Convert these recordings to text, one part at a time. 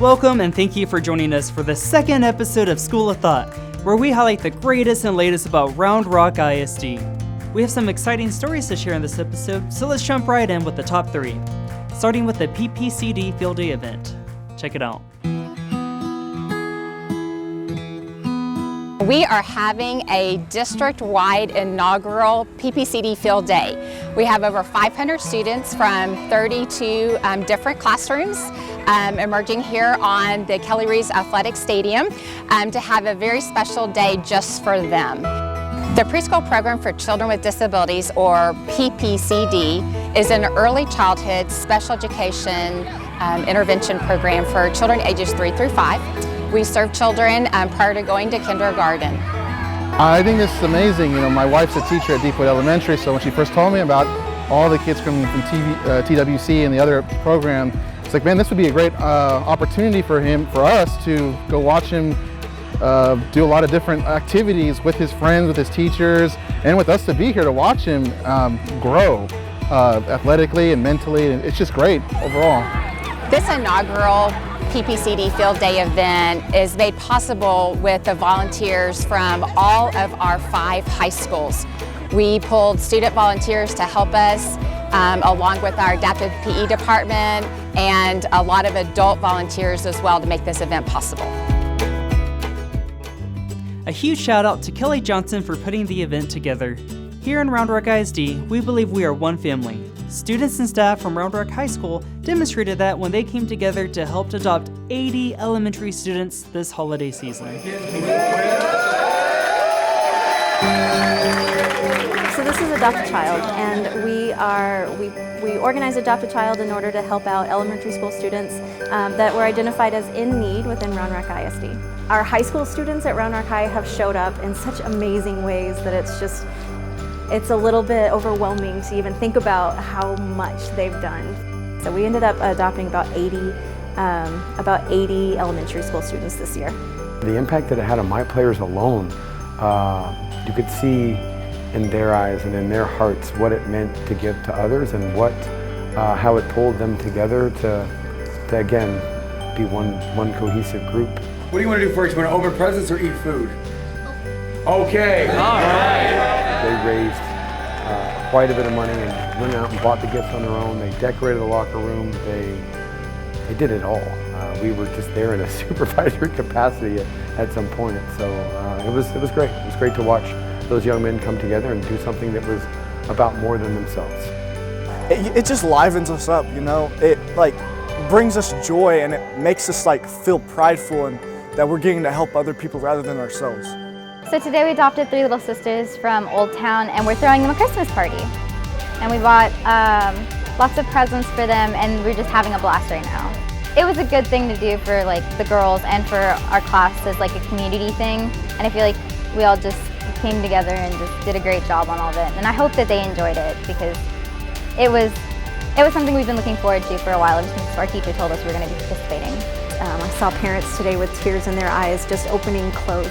Welcome and thank you for joining us for the second episode of School of Thought, where we highlight the greatest and latest about Round Rock ISD. We have some exciting stories to share in this episode, so let's jump right in with the top 3, starting with the PPCD Field Day event. Check it out. We are having a district-wide inaugural PPCD Field Day. We have over 500 students from 32 different classrooms emerging here on the Kelly Reeves Athletic Stadium to have a very special day just for them. The Preschool Program for Children with Disabilities, or PPCD, is an early childhood special education intervention program for children ages 3 through 5. We serve children prior to going to kindergarten. I think this is amazing. You know, my wife's a teacher at Deepwood Elementary, so when she first told me about all the kids from TWC and the other program, it's like, man, this would be a great opportunity for us to go watch him do a lot of different activities with his friends, with his teachers, and with us to be here to watch him grow athletically and mentally, and it's just great overall. This inaugural PPCD Field Day event is made possible with the volunteers from all of our 5 high schools. We pulled student volunteers to help us along with our adaptive PE department and a lot of adult volunteers as well to make this event possible. A huge shout out to Kelly Johnson for putting the event together. Here in Round Rock ISD, we believe we are one family. Students and staff from Round Rock High School demonstrated that when they came together to help adopt 80 elementary students this holiday season. So this is Adopt a Child, and we organize Adopt a Child in order to help out elementary school students that were identified as in need within Round Rock ISD. Our high school students at Round Rock High have showed up in such amazing ways that it's a little bit overwhelming to even think about how much they've done. So we ended up adopting about 80 elementary school students this year. The impact that it had on my players alone, you could see in their eyes and in their hearts what it meant to give to others and how it pulled them together to again be one cohesive group. What do you want to do first? You want to open presents or eat food? Okay. All right. They raised quite a bit of money and went out and bought the gifts on their own. They decorated the locker room. They did it all. We were just there in a supervisory capacity at some point. So it was great. It was great to watch those young men come together and do something that was about more than themselves. It just livens us up, you know. It brings us joy and it makes us feel prideful and that we're getting to help other people rather than ourselves. So today we adopted 3 little sisters from Old Town and we're throwing them a Christmas party. And we bought lots of presents for them and we're just having a blast right now. It was a good thing to do for the girls and for our class as a community thing. And I feel like we all just came together and just did a great job on all of it. And I hope that they enjoyed it because it was something we've been looking forward to for a while ever since our teacher told us we were going to be participating. I saw parents today with tears in their eyes just opening clothes.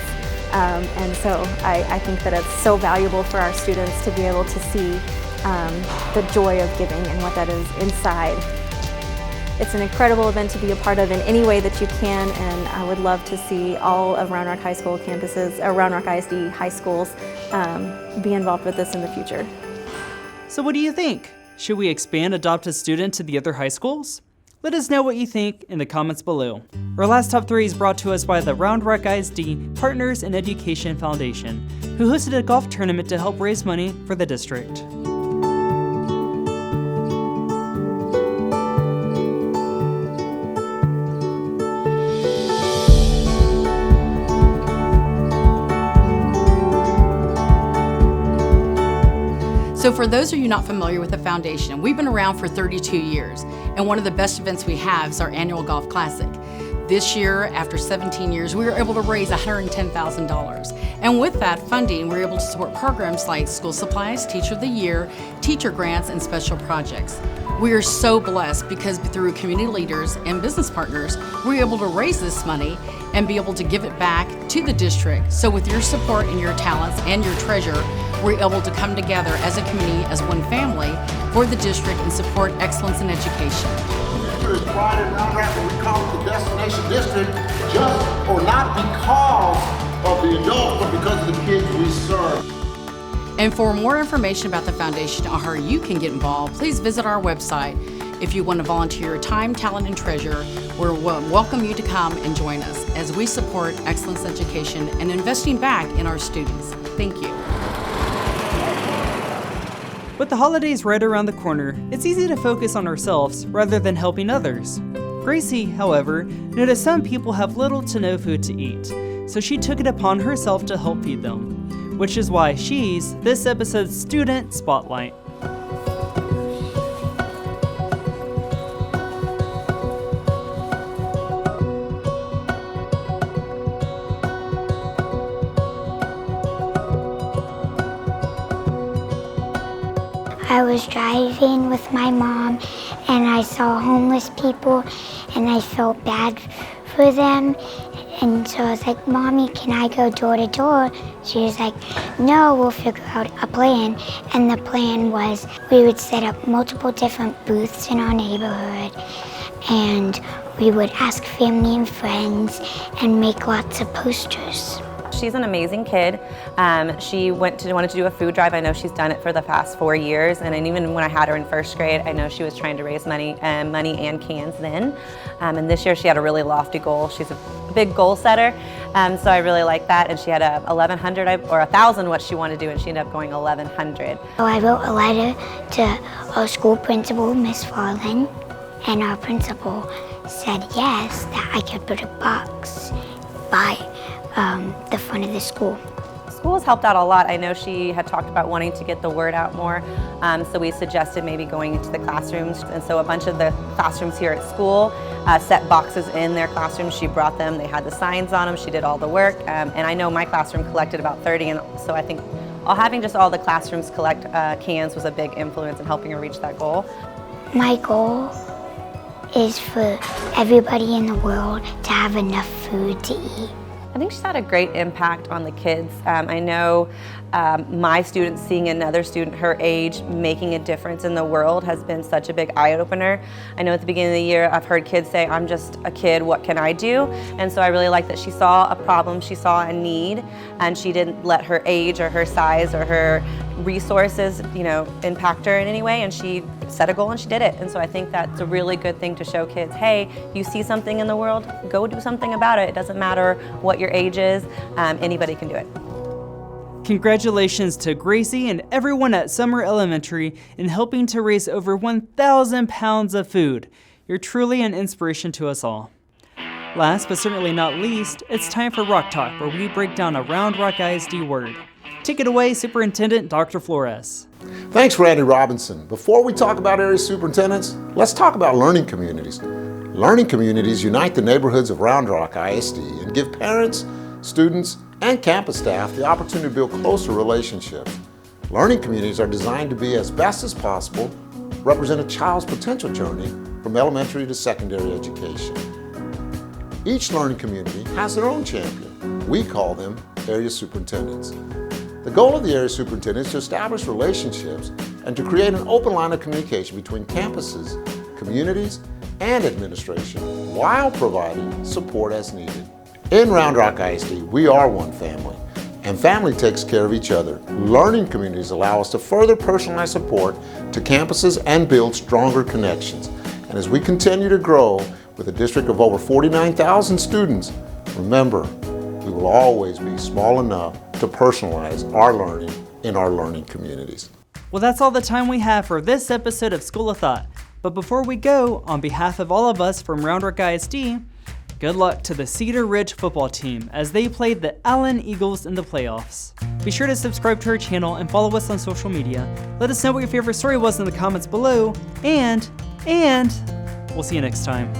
And so I think that it's so valuable for our students to be able to see the joy of giving and what that is inside. It's an incredible event to be a part of in any way that you can, and I would love to see all of Round Rock High School campuses, or Round Rock ISD high schools, be involved with this in the future. So what do you think? Should we expand Adopt a Student to the other high schools? Let us know what you think in the comments below. Our last top 3 is brought to us by the Round Rock ISD Partners in Education Foundation, who hosted a golf tournament to help raise money for the district. So for those of you not familiar with the foundation, we've been around for 32 years, and one of the best events we have is our annual Golf Classic. This year, after 17 years, we were able to raise $110,000. And with that funding, we were able to support programs like school supplies, Teacher of the Year, teacher grants, and special projects. We are so blessed because through community leaders and business partners, we're able to raise this money and be able to give it back to the district. So with your support and your talents and your treasure, we're able to come together as a community, as one family, for the district and support excellence in education. there's pride in Round Rock, and we call it the destination district, just or not because of the adults, but because of the kids we serve. And for more information about the foundation or how you can get involved, please visit our website. If you want to volunteer your time, talent, and treasure, we're welcome you to come and join us as we support excellence education and investing back in our students. Thank you. With the holidays right around the corner, it's easy to focus on ourselves rather than helping others. Gracie, however, noticed some people have little to no food to eat, so she took it upon herself to help feed them, which is why she's this episode's Student Spotlight. I was driving with my mom and I saw homeless people and I felt bad for them. And so I was like, Mommy, can I go door to door? She was like, no, we'll figure out a plan. And the plan was we would set up multiple different booths in our neighborhood and we would ask family and friends and make lots of posters. She's an amazing kid. She wanted to do a food drive. I know she's done it for the past 4 years, and even when I had her in first grade, I know she was trying to raise money and cans then. And this year she had a really lofty goal. She's a big goal setter, so I really like that. And she had a 1,100 or 1,000 what she wanted to do, and she ended up going 1,100. So I wrote a letter to our school principal, Miss Farland, and our principal said yes, that I could put a box by the front of the school. School has helped out a lot. I know she had talked about wanting to get the word out more, so we suggested maybe going into the classrooms. And so a bunch of the classrooms here at school set boxes in their classrooms. She brought them, they had the signs on them, she did all the work, and I know my classroom collected about 30, and so I think having just all the classrooms collect cans was a big influence in helping her reach that goal. My goal is for everybody in the world to have enough food to eat. I think she's had a great impact on the kids. I know my students seeing another student her age making a difference in the world has been such a big eye-opener. I know at the beginning of the year I've heard kids say, I'm just a kid, what can I do? And so I really like that she saw a problem, she saw a need, and she didn't let her age or her size or her resources, impact her in any way, and she set a goal and she did it. And so I think that's a really good thing to show kids, hey, you see something in the world, go do something about it. It doesn't matter what your age is, anybody can do it. Congratulations to Gracie and everyone at Sommer Elementary in helping to raise over 1,000 pounds of food. You're truly an inspiration to us all. Last but certainly not least, it's time for Rock Talk, where we break down a Round Rock ISD word. Take it away, Superintendent Dr. Flores. Thanks, Randy Robinson. Before we talk about area superintendents, let's talk about learning communities. Learning communities unite the neighborhoods of Round Rock ISD and give parents, students, and campus staff the opportunity to build closer relationships. Learning communities are designed to be, as best as possible, represent a child's potential journey from elementary to secondary education. Each learning community has their own champion. We call them area superintendents. The goal of the area superintendent is to establish relationships and to create an open line of communication between campuses, communities, and administration while providing support as needed. In Round Rock ISD, we are one family, and family takes care of each other. Learning communities allow us to further personalize support to campuses and build stronger connections. And as we continue to grow with a district of over 49,000 students, remember, we will always be small enough to personalize our learning in our learning communities. Well, that's all the time we have for this episode of School of Thought. But before we go, on behalf of all of us from Round Rock ISD, good luck to the Cedar Ridge football team as they played the Allen Eagles in the playoffs. Be sure to subscribe to our channel and follow us on social media. Let us know what your favorite story was in the comments below, and we'll see you next time.